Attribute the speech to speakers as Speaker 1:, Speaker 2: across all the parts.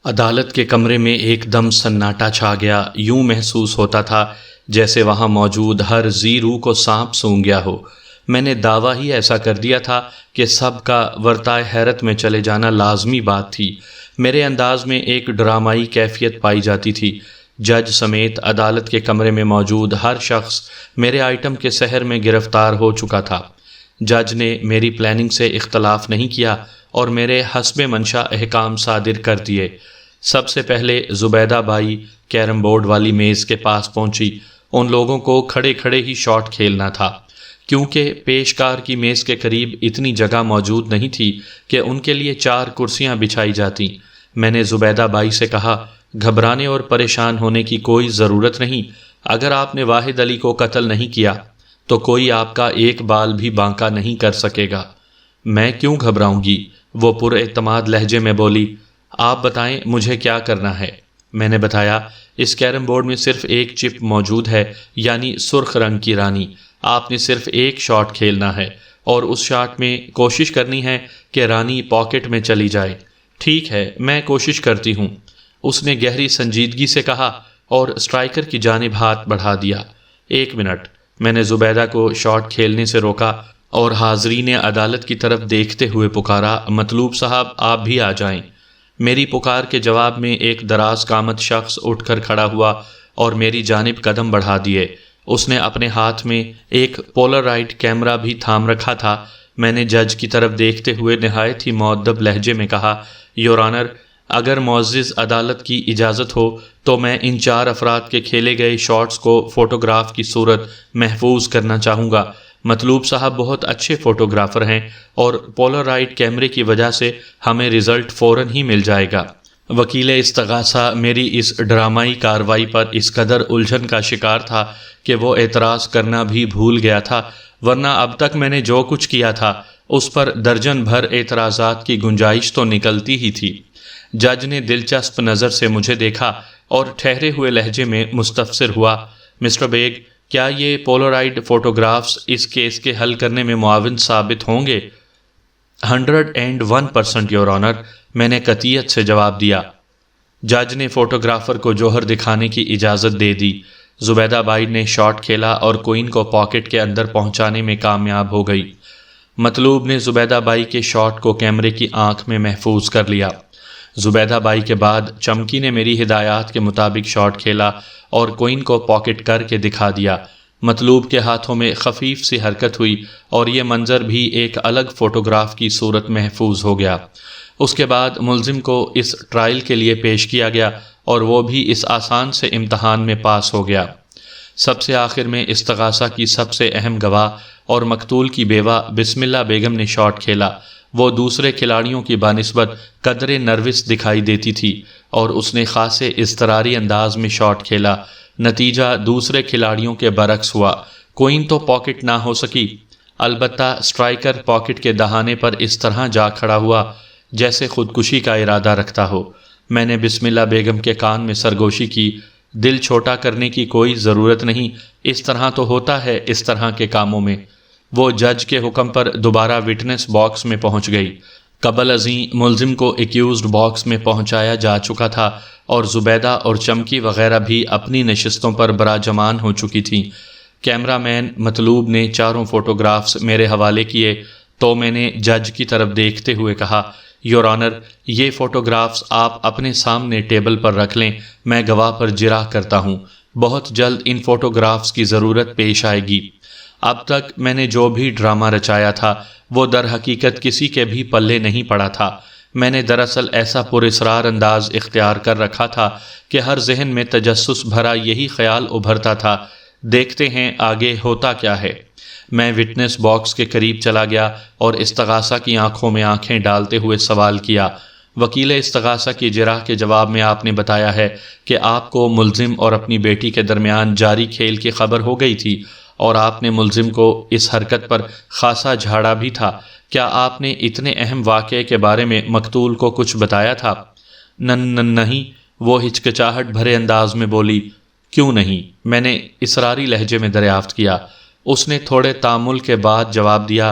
Speaker 1: عدالت کے کمرے میں ایک دم سناٹا چھا گیا۔ یوں محسوس ہوتا تھا جیسے وہاں موجود ہر ذی روح کو سانپ سونگھ گیا ہو۔ میں نے دعویٰ ہی ایسا کر دیا تھا کہ سب کا ورطۂ حیرت میں چلے جانا لازمی بات تھی۔ میرے انداز میں ایک ڈرامائی کیفیت پائی جاتی تھی۔ جج سمیت عدالت کے کمرے میں موجود ہر شخص میرے آئٹم کے سحر میں گرفتار ہو چکا تھا۔ جج نے میری پلاننگ سے اختلاف نہیں کیا اور میرے حسب منشا احکام صادر کر دیے۔ سب سے پہلے زبیدہ بائی کیرم بورڈ والی میز کے پاس پہنچی۔ ان لوگوں کو کھڑے کھڑے ہی شاٹ کھیلنا تھا، کیونکہ پیشکار کی میز کے قریب اتنی جگہ موجود نہیں تھی کہ ان کے لیے 4 کرسیاں بچھائی جاتیں۔ میں نے زبیدہ بائی سے کہا، گھبرانے اور پریشان ہونے کی کوئی ضرورت نہیں۔ اگر آپ نے واحد علی کو قتل نہیں کیا تو کوئی آپ کا ایک بال بھی بانکا نہیں کر سکے گا۔ میں کیوں گھبراؤں گی؟ وہ پر اعتماد لہجے میں بولی۔ آپ بتائیں مجھے کیا کرنا ہے؟ میں نے بتایا، اس کیرم بورڈ میں صرف ایک چپ موجود ہے، یعنی سرخ رنگ کی رانی۔ آپ نے صرف ایک شاٹ کھیلنا ہے اور اس شاٹ میں کوشش کرنی ہے کہ رانی پاکٹ میں چلی جائے۔ ٹھیک ہے، میں کوشش کرتی ہوں، اس نے گہری سنجیدگی سے کہا اور اسٹرائکر کی جانب ہاتھ بڑھا دیا۔ 1 منٹ، میں نے زبیدہ کو شاٹ کھیلنے سے روکا اور حاضرین عدالت کی طرف دیکھتے ہوئے پکارا، مطلوب صاحب آپ بھی آ جائیں۔ میری پکار کے جواب میں ایک دراز قامت شخص اٹھ کر کھڑا ہوا اور میری جانب قدم بڑھا دیے۔ اس نے اپنے ہاتھ میں ایک پولرائڈ کیمرہ بھی تھام رکھا تھا۔ میں نے جج کی طرف دیکھتے ہوئے نہایت ہی مؤدب لہجے میں کہا، یور آنر، اگر معزز عدالت کی اجازت ہو تو میں ان 4 افراد کے کھیلے گئے شاٹس کو فوٹوگراف کی صورت محفوظ کرنا چاہوں گا۔ مطلوب صاحب بہت اچھے فوٹوگرافر ہیں اور پولرائڈ کیمرے کی وجہ سے ہمیں رزلٹ فوراً ہی مل جائے گا۔ وکیل استغاثہ میری اس ڈرامائی کارروائی پر اس قدر الجھن کا شکار تھا کہ وہ اعتراض کرنا بھی بھول گیا تھا، ورنہ اب تک میں نے جو کچھ کیا تھا اس پر درجن بھر اعتراضات کی گنجائش تو نکلتی ہی تھی۔ جج نے دلچسپ نظر سے مجھے دیکھا اور ٹھہرے ہوئے لہجے میں مستفسر ہوا، مسٹر بیگ، کیا یہ پولرائڈ فوٹوگرافز اس کیس کے حل کرنے میں معاون ثابت ہوں گے؟ 101% یور آنر، میں نے قطعیت سے جواب دیا۔ جج نے فوٹوگرافر کو جوہر دکھانے کی اجازت دے دی۔ زبیدہ بائی نے شاٹ کھیلا اور کوئن کو پاکٹ کے اندر پہنچانے میں کامیاب ہو گئی۔ مطلوب نے زبیدہ بائی کے شاٹ کو کیمرے کی آنکھ میں محفوظ کر لیا۔ زبیدہ بائی کے بعد چمکی نے میری ہدایات کے مطابق شاٹ کھیلا اور کوئن کو پاکٹ کر کے دکھا دیا۔ مطلوب کے ہاتھوں میں خفیف سی حرکت ہوئی اور یہ منظر بھی ایک الگ فوٹوگراف کی صورت محفوظ ہو گیا۔ اس کے بعد ملزم کو اس ٹرائل کے لیے پیش کیا گیا اور وہ بھی اس آسان سے امتحان میں پاس ہو گیا۔ سب سے آخر میں استغاثہ کی سب سے اہم گواہ اور مقتول کی بیوہ بسم اللہ بیگم نے شاٹ کھیلا۔ وہ دوسرے کھلاڑیوں کی بانسبت قدرے نروس دکھائی دیتی تھی اور اس نے خاصے اضطراری انداز میں شاٹ کھیلا۔ نتیجہ دوسرے کھلاڑیوں کے برعکس ہوا۔ کوئن تو پاکٹ نہ ہو سکی، البتہ اسٹرائکر پاکٹ کے دہانے پر اس طرح جا کھڑا ہوا جیسے خودکشی کا ارادہ رکھتا ہو۔ میں نے بسم اللہ بیگم کے کان میں سرگوشی کی، دل چھوٹا کرنے کی کوئی ضرورت نہیں، اس طرح تو ہوتا ہے اس طرح کے کاموں میں۔ وہ جج کے حکم پر دوبارہ وٹنس باکس میں پہنچ گئی۔ قبل ازیں ملزم کو ایکیوزڈ باکس میں پہنچایا جا چکا تھا اور زبیدہ اور چمکی وغیرہ بھی اپنی نشستوں پر براجمان ہو چکی تھیں۔ کیمرہ مین مطلوب نے 4 فوٹوگرافز میرے حوالے کیے تو میں نے جج کی طرف دیکھتے ہوئے کہا، یور آنر، یہ فوٹوگرافز آپ اپنے سامنے ٹیبل پر رکھ لیں، میں گواہ پر جرح کرتا ہوں۔ بہت جلد ان فوٹوگرافز کی ضرورت پیش آئے گی۔ اب تک میں نے جو بھی ڈرامہ رچایا تھا وہ در حقیقت کسی کے بھی پلے نہیں پڑا تھا۔ میں نے دراصل ایسا پراسرار انداز اختیار کر رکھا تھا کہ ہر ذہن میں تجسس بھرا یہی خیال ابھرتا تھا، دیکھتے ہیں آگے ہوتا کیا ہے۔ میں وٹنس باکس کے قریب چلا گیا اور استغاثہ کی آنکھوں میں آنکھیں ڈالتے ہوئے سوال کیا، وکیل استغاثہ کی جرح کے جواب میں آپ نے بتایا ہے کہ آپ کو ملزم اور اپنی بیٹی کے درمیان جاری کھیل کی خبر ہو گئی تھی اور آپ نے ملزم کو اس حرکت پر خاصا جھاڑا بھی تھا۔ کیا آپ نے اتنے اہم واقعے کے بارے میں مقتول کو کچھ بتایا تھا؟ نہیں، وہ ہچکچاہٹ بھرے انداز میں بولی۔ کیوں نہیں؟ میں نے اصراری لہجے میں دریافت کیا۔ اس نے تھوڑے تامل کے بعد جواب دیا،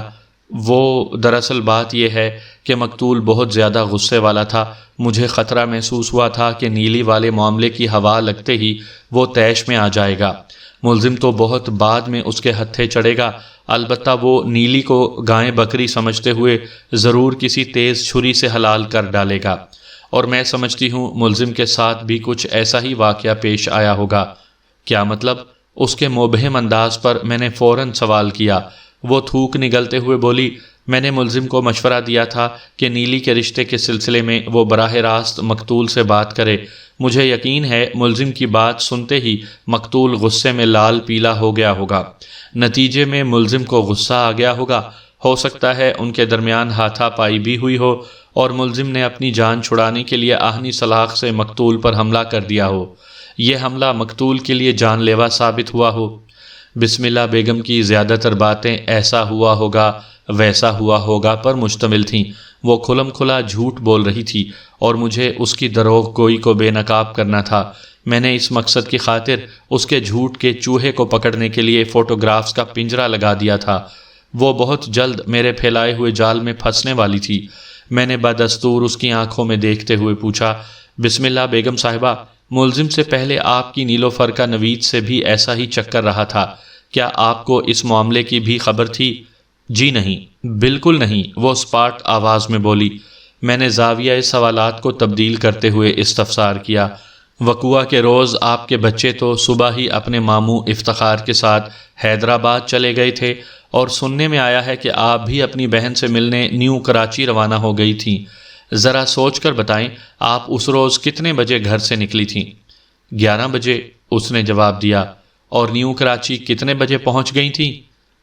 Speaker 1: وہ دراصل بات یہ ہے کہ مقتول بہت زیادہ غصے والا تھا۔ مجھے خطرہ محسوس ہوا تھا کہ نیلی والے معاملے کی ہوا لگتے ہی وہ طیش میں آ جائے گا۔ ملزم تو بہت بعد میں اس کے ہتھے چڑھے گا، البتہ وہ نیلی کو گائے بکری سمجھتے ہوئے ضرور کسی تیز چھری سے حلال کر ڈالے گا، اور میں سمجھتی ہوں ملزم کے ساتھ بھی کچھ ایسا ہی واقعہ پیش آیا ہوگا۔ کیا مطلب؟ اس کے مبہم انداز پر میں نے فوراً سوال کیا۔ وہ تھوک نگلتے ہوئے بولی، میں نے ملزم کو مشورہ دیا تھا کہ نیلی کے رشتے کے سلسلے میں وہ براہ راست مقتول سے بات کرے۔ مجھے یقین ہے ملزم کی بات سنتے ہی مقتول غصے میں لال پیلا ہو گیا ہوگا۔ نتیجے میں ملزم کو غصہ آ گیا ہوگا۔ ہو سکتا ہے ان کے درمیان ہاتھا پائی بھی ہوئی ہو اور ملزم نے اپنی جان چھڑانے کے لیے آہنی سلاخ سے مقتول پر حملہ کر دیا ہو۔ یہ حملہ مقتول کے لیے جان لیوا ثابت ہوا ہو۔ بسم اللہ بیگم کی زیادہ تر باتیں ایسا ہوا ہوگا ویسا ہوا ہوگا پر مشتمل تھیں۔ وہ کھلم کھلا جھوٹ بول رہی تھی اور مجھے اس کی دروغ گوئی کو بے نقاب کرنا تھا۔ میں نے اس مقصد کی خاطر اس کے جھوٹ کے چوہے کو پکڑنے کے لیے فوٹوگرافز کا پنجرہ لگا دیا تھا۔ وہ بہت جلد میرے پھیلائے ہوئے جال میں پھنسنے والی تھی۔ میں نے بدستور اس کی آنکھوں میں دیکھتے ہوئے پوچھا، بسم اللہ بیگم صاحبہ، ملزم سے پہلے آپ کی نیلوفر کا نوید سے بھی ایسا ہی چکر رہا تھا، کیا آپ کو اس معاملے کی بھی خبر تھی؟ جی نہیں، بالکل نہیں، وہ اسپاٹ آواز میں بولی۔ میں نے زاویہ سوالات کو تبدیل کرتے ہوئے استفسار کیا، وقوعہ کے روز آپ کے بچے تو صبح ہی اپنے ماموں افتخار کے ساتھ حیدرآباد چلے گئے تھے، اور سننے میں آیا ہے کہ آپ بھی اپنی بہن سے ملنے نیو کراچی روانہ ہو گئی تھیں۔ ذرا سوچ کر بتائیں، آپ اس روز کتنے بجے گھر سے نکلی تھیں؟ 11 بجے، اس نے جواب دیا۔ اور نیو کراچی کتنے بجے پہنچ گئی تھیں؟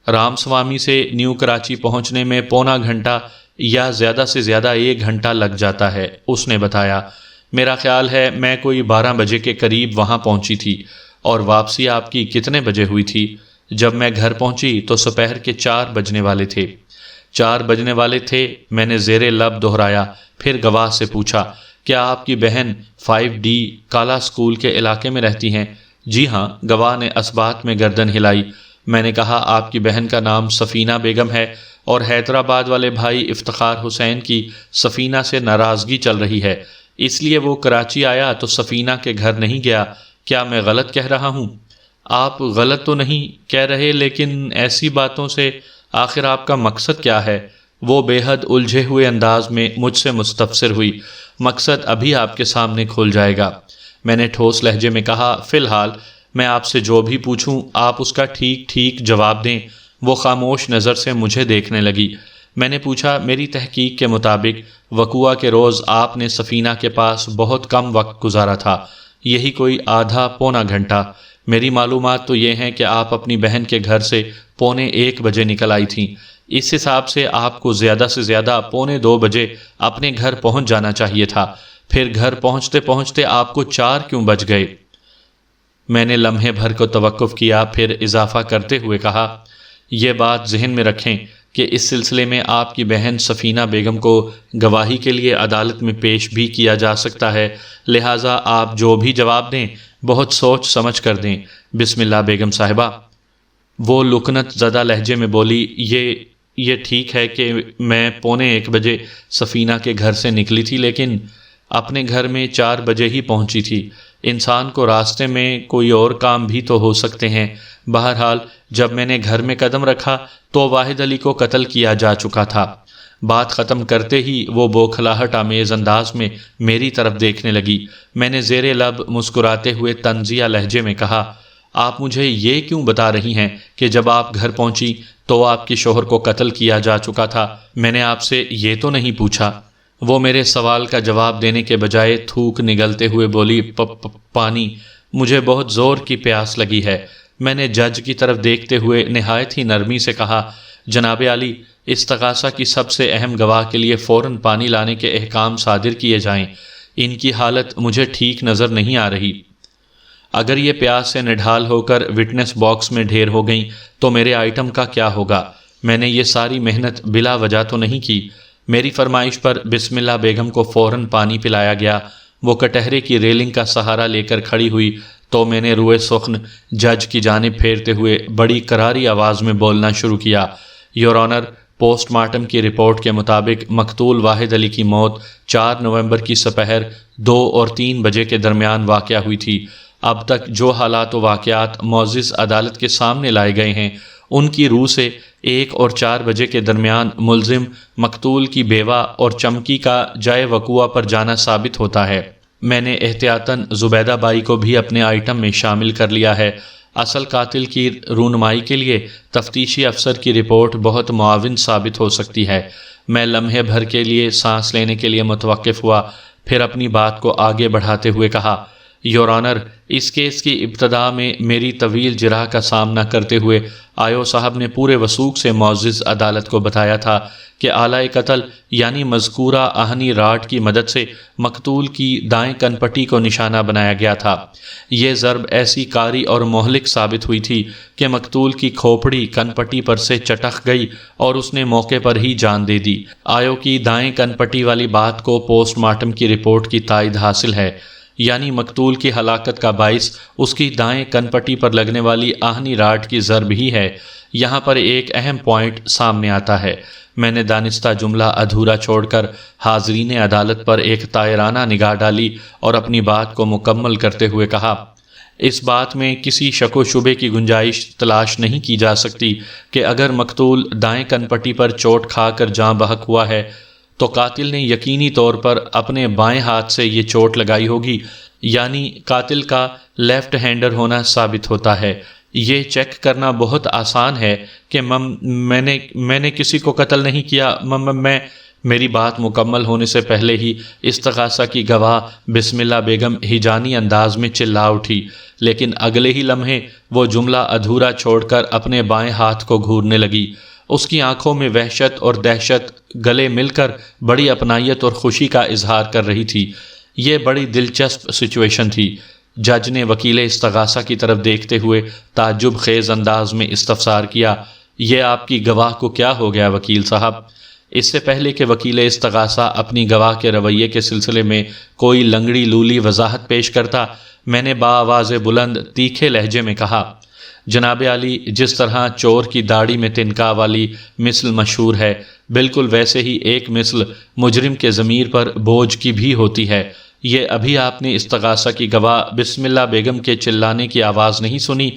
Speaker 1: رام سوامی سے نیو کراچی پہنچنے میں پونا گھنٹہ یا زیادہ سے زیادہ 1 گھنٹہ لگ جاتا ہے، اس نے بتایا۔ میرا خیال ہے میں کوئی 12 بجے کے قریب وہاں پہنچی تھی۔ اور واپسی آپ کی کتنے بجے ہوئی تھی؟ جب میں گھر پہنچی تو دوپہر کے 4 بجنے والے تھے۔ 4 بجنے والے تھے، میں نے زیر لب دہرایا، پھر گواہ سے پوچھا، کیا آپ کی بہن 5D کالا اسکول کے علاقے میں رہتی ہیں؟ جی ہاں، گواہ نے اثبات میں گردن ہلائی۔ میں نے کہا، آپ کی بہن کا نام سفینہ بیگم ہے اور حیدرآباد والے بھائی افتخار حسین کی سفینہ سے ناراضگی چل رہی ہے، اس لیے وہ کراچی آیا تو سفینہ کے گھر نہیں گیا۔ کیا میں غلط کہہ رہا ہوں؟ آپ غلط تو نہیں کہہ رہے، لیکن ایسی باتوں سے آخر آپ کا مقصد کیا ہے؟ وہ بے حد الجھے ہوئے انداز میں مجھ سے مستفسر ہوئی۔ مقصد ابھی آپ کے سامنے کھل جائے گا، میں نے ٹھوس لہجے میں کہا۔ فی الحال میں آپ سے جو بھی پوچھوں آپ اس کا ٹھیک ٹھیک جواب دیں۔ وہ خاموش نظر سے مجھے دیکھنے لگی۔ میں نے پوچھا، میری تحقیق کے مطابق وقوعہ کے روز آپ نے سفینہ کے پاس بہت کم وقت گزارا تھا، یہی کوئی آدھا پونا گھنٹہ۔ میری معلومات تو یہ ہیں کہ آپ اپنی بہن کے گھر سے 1:15 بجے نکل آئی تھیں۔ اس حساب سے آپ کو زیادہ سے زیادہ 1:45 بجے اپنے گھر پہنچ جانا چاہیے تھا، پھر گھر پہنچتے پہنچتے آپ کو 4 کیوں بج گئے؟ میں نے لمحے بھر کو توقف کیا، پھر اضافہ کرتے ہوئے کہا، یہ بات ذہن میں رکھیں کہ اس سلسلے میں آپ کی بہن سفینہ بیگم کو گواہی کے لیے عدالت میں پیش بھی کیا جا سکتا ہے، لہٰذا آپ جو بھی جواب دیں بہت سوچ سمجھ کر دیں۔ بسم اللہ بیگم صاحبہ، وہ لکنت زدہ لہجے میں بولی، یہ ٹھیک ہے کہ میں 1:45 بجے سفینہ کے گھر سے نکلی تھی، لیکن اپنے گھر میں 4 بجے ہی پہنچی تھی۔ انسان کو راستے میں کوئی اور کام بھی تو ہو سکتے ہیں۔ بہرحال جب میں نے گھر میں قدم رکھا تو واحد علی کو قتل کیا جا چکا تھا۔ بات ختم کرتے ہی وہ بوکھلاہٹ آمیز انداز میں میری طرف دیکھنے لگی۔ میں نے زیر لب مسکراتے ہوئے طنزیہ لہجے میں کہا، آپ مجھے یہ کیوں بتا رہی ہیں کہ جب آپ گھر پہنچی تو آپ کے شوہر کو قتل کیا جا چکا تھا؟ میں نے آپ سے یہ تو نہیں پوچھا۔ وہ میرے سوال کا جواب دینے کے بجائے تھوک نگلتے ہوئے بولی، پانی، مجھے بہت زور کی پیاس لگی ہے۔ میں نے جج کی طرف دیکھتے ہوئے نہایت ہی نرمی سے کہا، جناب عالی، استغاثہ کی سب سے اہم گواہ کے لیے فوراً پانی لانے کے احکام صادر کیے جائیں، ان کی حالت مجھے ٹھیک نظر نہیں آ رہی۔ اگر یہ پیاس سے نڈھال ہو کر وٹنس باکس میں ڈھیر ہو گئیں تو میرے آئٹم کا کیا ہوگا؟ میں نے یہ ساری محنت بلا وجہ تو نہیں کی۔ میری فرمائش پر بسم اللہ بیگم کو فوراً پانی پلایا گیا۔ وہ کٹہرے کی ریلنگ کا سہارا لے کر کھڑی ہوئی تو میں نے روئے سخن جج کی جانب پھیرتے ہوئے بڑی کراری آواز میں بولنا شروع کیا، یور آنر، پوسٹ مارٹم کی رپورٹ کے مطابق مقتول واحد علی کی موت 4 نومبر کی سپہر 2 اور 3 بجے کے درمیان واقع ہوئی تھی۔ اب تک جو حالات و واقعات معزز عدالت کے سامنے لائے گئے ہیں ان کی روح سے 1 اور 4 بجے کے درمیان ملزم مقتول کی بیوہ اور چمکی کا جائے وقوع پر جانا ثابت ہوتا ہے۔ میں نے احتیاطاً زبیدہ بائی کو بھی اپنے آئٹم میں شامل کر لیا ہے۔ اصل قاتل کی رونمائی کے لیے تفتیشی افسر کی رپورٹ بہت معاون ثابت ہو سکتی ہے۔ میں لمحے بھر کے لیے سانس لینے کے لیے متوقف ہوا، پھر اپنی بات کو آگے بڑھاتے ہوئے کہا، یور آنر، اس کیس کی ابتدا میں میری طویل جرح کا سامنا کرتے ہوئے آئیو صاحب نے پورے وثوق سے معزز عدالت کو بتایا تھا کہ آلہ قتل یعنی مذکورہ آہنی راڈ کی مدد سے مقتول کی دائیں کن پٹی کو نشانہ بنایا گیا تھا۔ یہ ضرب ایسی کاری اور مہلک ثابت ہوئی تھی کہ مقتول کی کھوپڑی کن پٹی پر سے چٹک گئی اور اس نے موقع پر ہی جان دے دی۔ آئیو کی دائیں کن پٹی والی بات کو پوسٹ مارٹم کی رپورٹ کی تائید حاصل ہے، یعنی مقتول کی ہلاکت کا باعث اس کی دائیں کن پٹی پر لگنے والی آہنی راڈ کی ضرب ہی ہے۔ یہاں پر ایک اہم پوائنٹ سامنے آتا ہے۔ میں نے دانستہ جملہ ادھورا چھوڑ کر حاضرین عدالت پر ایک طائرانہ نگاہ ڈالی اور اپنی بات کو مکمل کرتے ہوئے کہا، اس بات میں کسی شک و شبے کی گنجائش تلاش نہیں کی جا سکتی کہ اگر مقتول دائیں کن پٹی پر چوٹ کھا کر جاں بحق ہوا ہے تو قاتل نے یقینی طور پر اپنے بائیں ہاتھ سے یہ چوٹ لگائی ہوگی، یعنی قاتل کا لیفٹ ہینڈر ہونا ثابت ہوتا ہے۔ یہ چیک کرنا بہت آسان ہے کہ میں نے کسی کو قتل نہیں کیا۔ میری بات مکمل ہونے سے پہلے ہی استغاثہ کی گواہ بسم اللہ بیگم ہیجانی انداز میں چلا اٹھی، لیکن اگلے ہی لمحے وہ جملہ ادھورا چھوڑ کر اپنے بائیں ہاتھ کو گھورنے لگی۔ اس کی آنکھوں میں وحشت اور دہشت گلے مل کر بڑی اپنائیت اور خوشی کا اظہار کر رہی تھی۔ یہ بڑی دلچسپ سچویشن تھی۔ جج نے وکیل استغاثہ کی طرف دیکھتے ہوئے تعجب خیز انداز میں استفسار کیا، یہ آپ کی گواہ کو کیا ہو گیا وکیل صاحب؟ اس سے پہلے کہ وکیل استغاثہ اپنی گواہ کے رویے کے سلسلے میں کوئی لنگڑی لولی وضاحت پیش کرتا، میں نے بآواز بلند تیکھے لہجے میں کہا، جناب علی، جس طرح چور کی داڑھی میں تنکا والی مثل مشہور ہے، بالکل ویسے ہی ایک مثل مجرم کے ضمیر پر بوجھ کی بھی ہوتی ہے۔ یہ ابھی آپ نے استغاثہ کی گواہ بسم اللہ بیگم کے چلانے کی آواز نہیں سنی،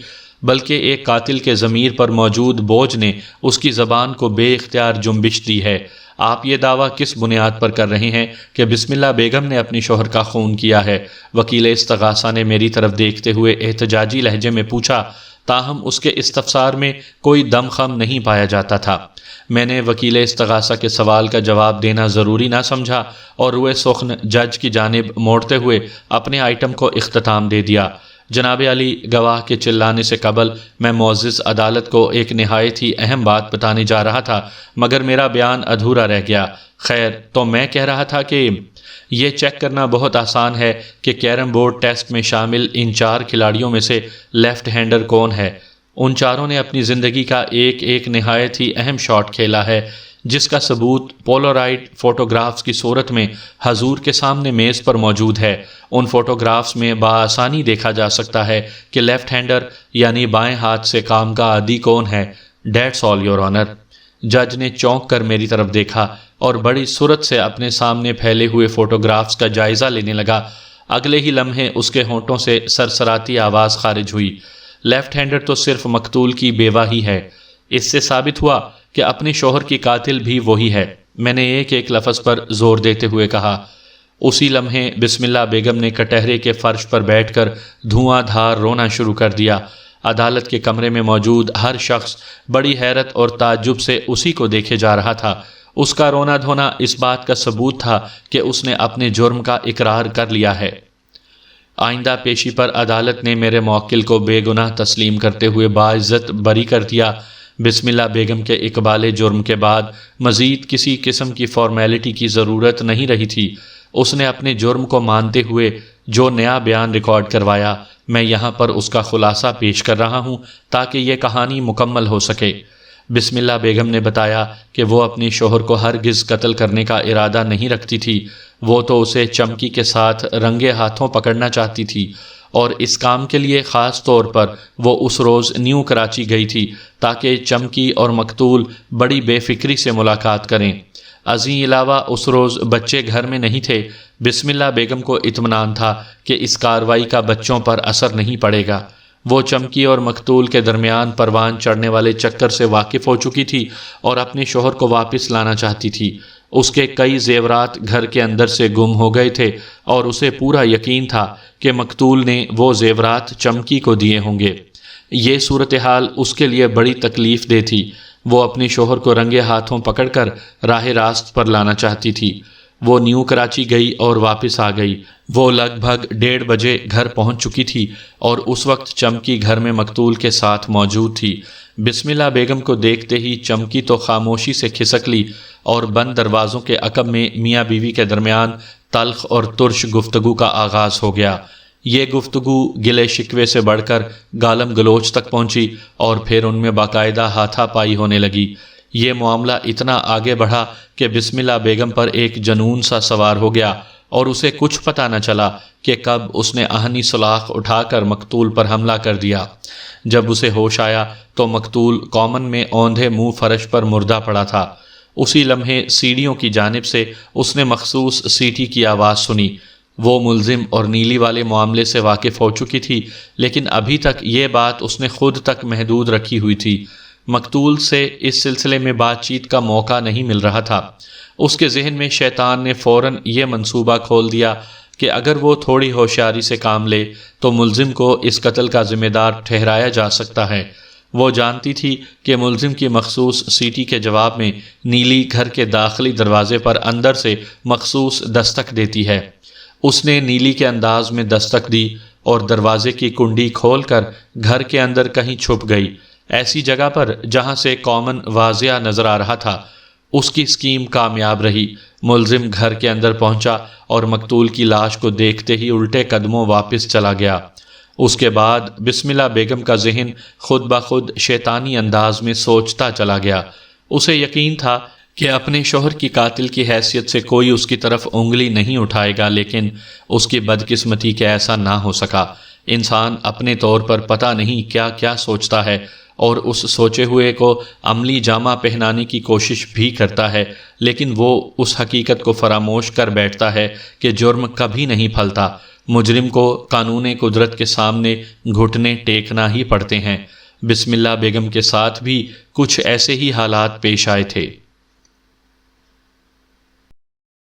Speaker 1: بلکہ ایک قاتل کے ضمیر پر موجود بوجھ نے اس کی زبان کو بے اختیار جنبش دی ہے۔ آپ یہ دعویٰ کس بنیاد پر کر رہے ہیں کہ بسم اللہ بیگم نے اپنی شوہر کا خون کیا ہے؟ وکیل استغاثہ نے میری طرف دیکھتے ہوئے احتجاجی لہجے میں پوچھا، تاہم اس کے استفسار میں کوئی دم خم نہیں پایا جاتا تھا۔ میں نے وکیل استغاثہ کے سوال کا جواب دینا ضروری نہ سمجھا اور روئے سخن جج کی جانب موڑتے ہوئے اپنے آئٹم کو اختتام دے دیا۔ جناب علی، گواہ کے چلانے سے قبل میں معزز عدالت کو ایک نہایت ہی اہم بات بتانے جا رہا تھا، مگر میرا بیان ادھورا رہ گیا۔ خیر، تو میں کہہ رہا تھا کہ یہ چیک کرنا بہت آسان ہے کہ کیرم بورڈ ٹیسٹ میں شامل ان 4 کھلاڑیوں میں سے لیفٹ ہینڈر کون ہے۔ ان چاروں نے اپنی زندگی کا ایک نہایت ہی اہم شاٹ کھیلا ہے، جس کا ثبوت پولارائڈ فوٹوگرافز کی صورت میں حضور کے سامنے میز پر موجود ہے۔ ان فوٹوگرافز میں بآسانی دیکھا جا سکتا ہے کہ لیفٹ ہینڈر یعنی بائیں ہاتھ سے کام کا عادی کون ہے۔ That's all your honour. جج نے چونک کر میری طرف دیکھا اور بڑی سرعت سے اپنے سامنے پھیلے ہوئے فوٹوگرافز کا جائزہ لینے لگا۔ اگلے ہی لمحے اس کے ہونٹوں سے سرسراتی آواز خارج ہوئی، لیفٹ ہینڈر تو صرف مقتول کی بیوہ ہی ہے۔ اس سے ثابت ہوا کہ اپنے شوہر کی قاتل بھی وہی ہے۔ میں نے ایک لفظ پر زور دیتے ہوئے کہا۔ اسی لمحے بسم اللہ بیگم نے کٹہرے کے فرش پر بیٹھ کر دھواں دھار رونا شروع کر دیا۔ عدالت کے کمرے میں موجود ہر شخص بڑی حیرت اور تعجب سے اسی کو دیکھے جا رہا تھا۔ اس کا رونا دھونا اس بات کا ثبوت تھا کہ اس نے اپنے جرم کا اقرار کر لیا ہے۔ آئندہ پیشی پر عدالت نے میرے موکل کو بے گناہ تسلیم کرتے ہوئے باعزت بری کر دیا۔ بسم اللہ بیگم کے اقبال جرم کے بعد مزید کسی قسم کی فارمیلٹی کی ضرورت نہیں رہی تھی۔ اس نے اپنے جرم کو مانتے ہوئے جو نیا بیان ریکارڈ کروایا، میں یہاں پر اس کا خلاصہ پیش کر رہا ہوں تاکہ یہ کہانی مکمل ہو سکے۔ بسم اللہ بیگم نے بتایا کہ وہ اپنے شوہر کو ہرگز قتل کرنے کا ارادہ نہیں رکھتی تھی۔ وہ تو اسے چمکی کے ساتھ رنگے ہاتھوں پکڑنا چاہتی تھی اور اس کام کے لیے خاص طور پر وہ اس روز نیو کراچی گئی تھی تاکہ چمکی اور مقتول بڑی بے فکری سے ملاقات کریں۔ ازیں علاوہ اس روز بچے گھر میں نہیں تھے۔ بسم اللہ بیگم کو اطمینان تھا کہ اس کارروائی کا بچوں پر اثر نہیں پڑے گا۔ وہ چمکی اور مقتول کے درمیان پروان چڑھنے والے چکر سے واقف ہو چکی تھی اور اپنے شوہر کو واپس لانا چاہتی تھی۔ اس کے کئی زیورات گھر کے اندر سے گم ہو گئے تھے اور اسے پورا یقین تھا کہ مقتول نے وہ زیورات چمکی کو دیے ہوں گے۔ یہ صورتحال اس کے لیے بڑی تکلیف دہ تھی۔ وہ اپنے شوہر کو رنگے ہاتھوں پکڑ کر راہ راست پر لانا چاہتی تھی۔ وہ نیو کراچی گئی اور واپس آ گئی۔ وہ لگ بھگ 1:30 بجے گھر پہنچ چکی تھی اور اس وقت چمکی گھر میں مقتول کے ساتھ موجود تھی۔ بسم اللہ بیگم کو دیکھتے ہی چمکی تو خاموشی سے کھسک لی اور بند دروازوں کے عقب میں میاں بیوی کے درمیان تلخ اور ترش گفتگو کا آغاز ہو گیا۔ یہ گفتگو گلے شکوے سے بڑھ کر گالم گلوچ تک پہنچی اور پھر ان میں باقاعدہ ہاتھا پائی ہونے لگی۔ یہ معاملہ اتنا آگے بڑھا کہ بسم اللہ بیگم پر ایک جنون سا سوار ہو گیا اور اسے کچھ پتہ نہ چلا کہ کب اس نے آہنی سلاخ اٹھا کر مقتول پر حملہ کر دیا۔ جب اسے ہوش آیا تو مقتول کومن میں اوندھے منہ فرش پر مردہ پڑا تھا۔ اسی لمحے سیڑھیوں کی جانب سے اس نے مخصوص سیٹی کی آواز سنی۔ وہ ملزم اور نیلی والے معاملے سے واقف ہو چکی تھی، لیکن ابھی تک یہ بات اس نے خود تک محدود رکھی ہوئی تھی۔ مقتول سے اس سلسلے میں بات چیت کا موقع نہیں مل رہا تھا۔ اس کے ذہن میں شیطان نے فوراً یہ منصوبہ کھول دیا کہ اگر وہ تھوڑی ہوشیاری سے کام لے تو ملزم کو اس قتل کا ذمہ دار ٹھہرایا جا سکتا ہے۔ وہ جانتی تھی کہ ملزم کی مخصوص سیٹی کے جواب میں نیلی گھر کے داخلی دروازے پر اندر سے مخصوص دستک دیتی ہے۔ اس نے نیلی کے انداز میں دستک دی اور دروازے کی کنڈی کھول کر گھر کے اندر کہیں چھپ گئی، ایسی جگہ پر جہاں سے کومن واضح نظر آ رہا تھا۔ اس کی اسکیم کامیاب رہی۔ ملزم گھر کے اندر پہنچا اور مقتول کی لاش کو دیکھتے ہی الٹے قدموں واپس چلا گیا۔ اس کے بعد بسم اللہ بیگم کا ذہن خود بخود شیطانی انداز میں سوچتا چلا گیا۔ اسے یقین تھا کہ اپنے شوہر کی قاتل کی حیثیت سے کوئی اس کی طرف انگلی نہیں اٹھائے گا، لیکن اس کی بدقسمتی کہ ایسا نہ ہو سکا۔ انسان اپنے طور پر پتہ نہیں کیا کیا سوچتا ہے اور اس سوچے ہوئے کو عملی جامہ پہنانے کی کوشش بھی کرتا ہے، لیکن وہ اس حقیقت کو فراموش کر بیٹھتا ہے کہ جرم کبھی نہیں پھلتا۔ مجرم کو قانون قدرت کے سامنے گھٹنے ٹیکنا ہی پڑتے ہیں۔ بسم اللہ بیگم کے ساتھ بھی کچھ ایسے ہی حالات پیش آئے تھے۔